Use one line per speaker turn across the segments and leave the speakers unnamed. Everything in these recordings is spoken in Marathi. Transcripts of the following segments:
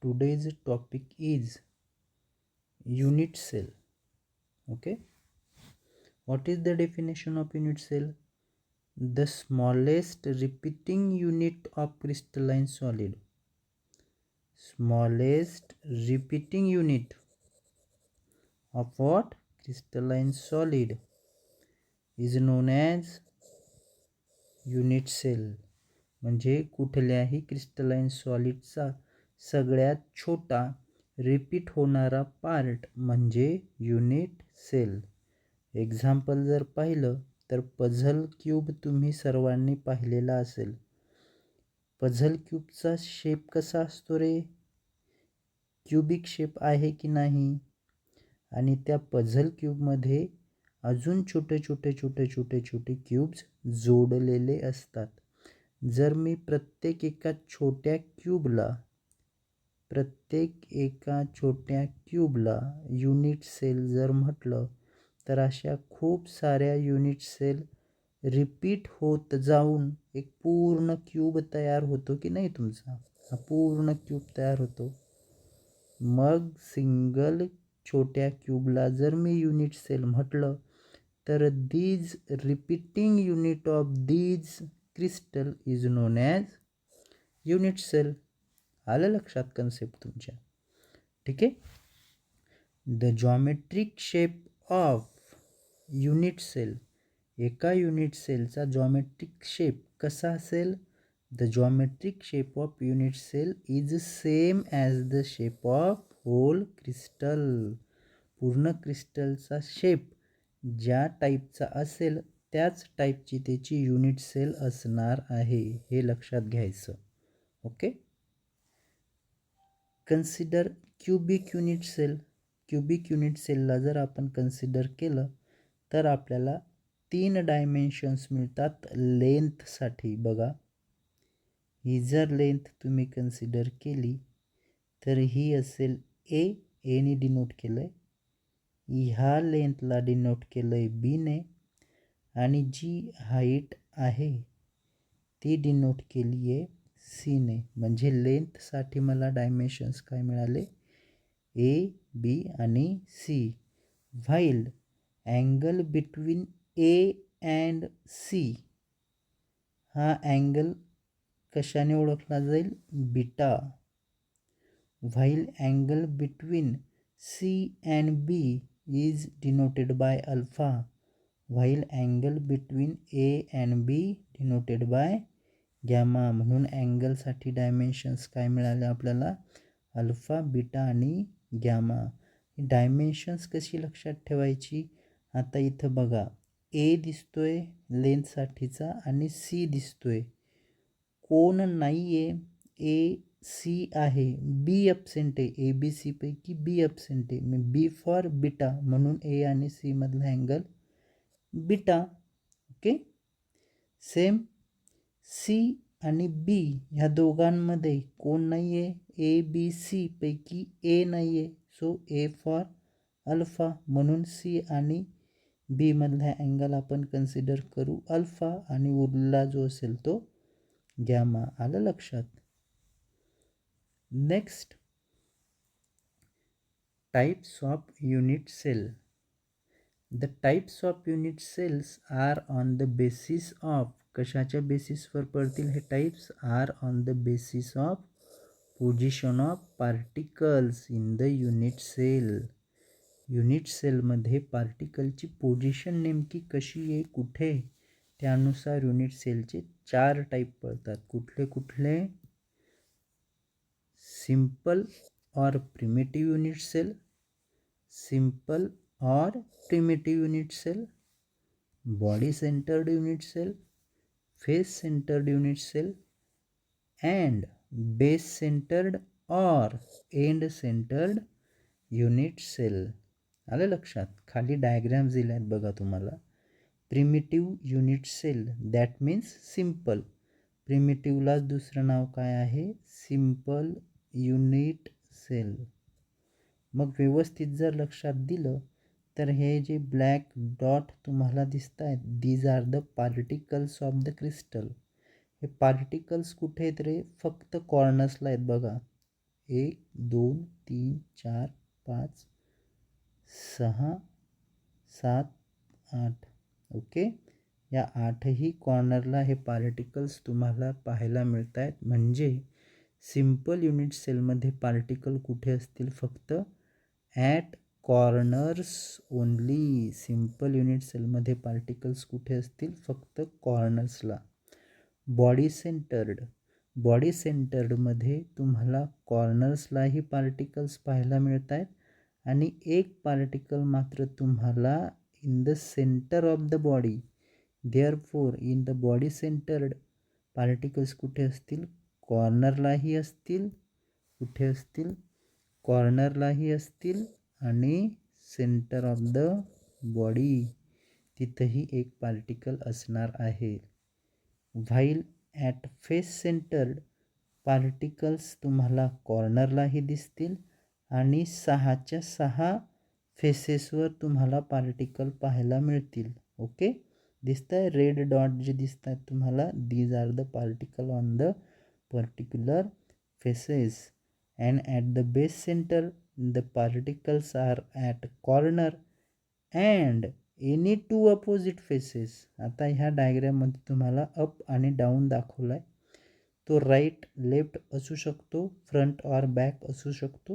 today's topic is unit cell. Okay, what is the definition of unit cell? The smallest repeating unit of crystalline solid. Smallest repeating unit of what? Crystalline solid is known as unit cell. म्हणजे कुठल्याही क्रिस्टलाइन सॉलिडचा सगळ्यात छोटा रिपीट होणारा पार्ट म्हणजे युनिट सेल. एक्झाम्पल जर पाहिलं तर पझल क्यूब तुम्ही सर्वांनी पाहिलेला असेल. पझल क्यूबचा शेप कसा असतो रे? क्यूबिक शेप आहे की नाही? आणि त्या पझल क्यूबमध्ये अजून छोटे छोटे छोटे छोटे छोटे क्यूब्स जोडलेले असतात. जर मी प्रत्येक एका छोट्या क्यूबला युनिट सेल जर म्हटलं तर अशा खूप साऱ्या युनिट सेल रिपीट होत जाऊन एक पूर्ण क्यूब तयार होतो की नाही तुमचा? हा पूर्ण क्यूब तयार होतो. मग सिंगल छोट्या क्यूबला जर मी युनिट सेल म्हटलं तर these repeating unit of these crystal is known as unit cell. आलं लक्षात कन्सेप्ट तुमच्या? ठीक आहे. The geometric shape of unit cell. एका युनिट सेलचा जॉमेट्रिक शेप कसा असेल? The geometric shape of unit cell is same as the shape of whole crystal. पूर्ण क्रिस्टलचा शेप ज्या टाईपचा असेल त्याच टाईपची त्याची युनिट सेल असणार आहे, हे लक्षात घ्यायचं. Okay. Consider cubic unit cell. Cubic unit सेलला जर आपण कन्सिडर केलं तर आपल्याला 3 डायमेन्शन्स मिळतात लेंथसाठी. बघा, ही जर लेंथ तुम्ही कन्सिडर केली तर ही असेल एने डिनोट केलं आहे. ह्या लेंथला डिनोट केलं आहे बीने. आणि जी हाईट आहे ती डिनोट केली आहे सीने. म्हणजे लेंथसाठी मला डायमेन्शन्स काय मिळाले? ए, बी आणि C. While angle between A and C, हा अँगल कशाने ओळखला जाईल? Beta. While angle between C and B is denoted by alpha. While angle between A and B denoted by gamma. म्हणून अँगलसाठी डायमेन्शन्स काय मिळाले आपल्याला? अल्फा, बीटा आणि गॅमा. डायमेन्शन्स कशी लक्षात ठेवायची? आता इथं बघा, ए दिसतोय लेंथसाठीचा आणि सी दिसतोय. कोण नाही आहे? ए सी आहे. बी ॲब्सेंट आहे. ए बी सी पैकी बी ॲब्सेंट आहे. मग बी फॉर बीटा, म्हणून ए आणि सी मधला angle beta. Okay. Same C आणि बी ह्या दोघांमध्ये कोण नाही आहे? ए बी सी पैकी ए नाही आहे. सो ए फॉर अल्फा, म्हणून सी आणि बी मधला अँगल आपण कन्सिडर करू अल्फा आणि उरलेला जो असेल तो गॅमा. आलं लक्षात? Next, types of unit cell. The types of unit cells are on the basis of. कशाच्या बेसिसवर पडतील हे types? Are on the basis of position of particles in the unit cell. Unit सेलमध्ये पार्टिकलची पोझिशन नेमकी कशी आहे, कुठे, त्यानुसार युनिट सेलचे 4 टाईप पडतात. कुठले कुठले? Simple or primitive unit cell, simple or primitive unit cell, body centred unit cell, face centred unit cell and base centred or end centred unit cell. आलं लक्षात? खाली डायग्राम्स दिल्या आहेत बघा तुम्हाला. Primitive unit cell that means simple. प्रिमिटिव्हलाच दुसरं नाव काय आहे? Simple unit cell. मग व्यवस्थित जर लक्षात दिलं तर हे जे ब्लॅक डॉट तुम्हाला दिसत आहेत, these are the particles of the crystal. हे पार्टिकल्स कुठे आहेत रे? फक्त कॉर्नर्सला आहेत बघा. 1 2 3 4 5 6 7 8. ओके, या 8ही कॉर्नरला हे पार्टिकल्स तुम्हाला पाहायला मिळत आहेत. म्हणजे सिम्पल युनिट सेलमध्ये पार्टिकल कुठे असतील? फक्त at corners only. Simple unit सेलमध्ये पार्टिकल्स कुठे असतील? फक्त कॉर्नर्सला. बॉडी सेंटर्डमध्ये तुम्हाला कॉर्नर्सलाही पार्टिकल्स पाहायला मिळत आहेत आणि एक पार्टिकल मात्र तुम्हाला in the centre of the body. Therefore in the body centred particles कुठे असतील? कॉर्नरलाही असतील. कुठे असतील? कॉर्नरलाही असतील आणि सेंटर ऑफ द बॉडी तिथंही एक पार्टिकल असणार आहे. While at face centred particles तुम्हाला कॉर्नरलाही दिसतील आणि 6च्या 6 फेसेसवर तुम्हाला पार्टिकल पाहायला मिळतील. ओके, दिसत आहे रेड डॉट जे दिसत आहेत तुम्हाला, these are the particle on the particular faces. And at the base center the particles are at corner and any 2 opposite faces. आता ह्या डायग्राममध्ये तुम्हाला अप आणि डाऊन दाखवला आहे. तो राईट लेफ्ट असू शकतो, फ्रंट ऑर बॅक असू शकतो.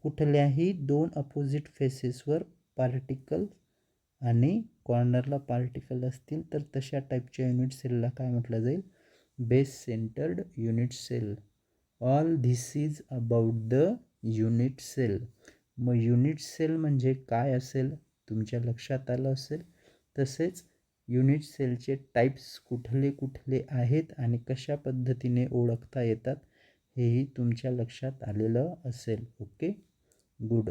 कुठल्याही 2 अपोजिट फेसेसवर पार्टिकल आणि कॉर्नरला पार्टिकल असतील तर तशा टाईपच्या युनिट सेलला काय म्हटलं जाईल? Base centered unit cell. All this is about the unit cell. मग युनिट सेल म्हणजे काय असेल तुमच्या लक्षात आलं असेल. तसेच युनिट सेलचे टाईप्स कुठले कुठले आहेत आणि कशा पद्धतीने ओळखता येतात हेही तुमच्या लक्षात आलेलं असेल. Okay, good.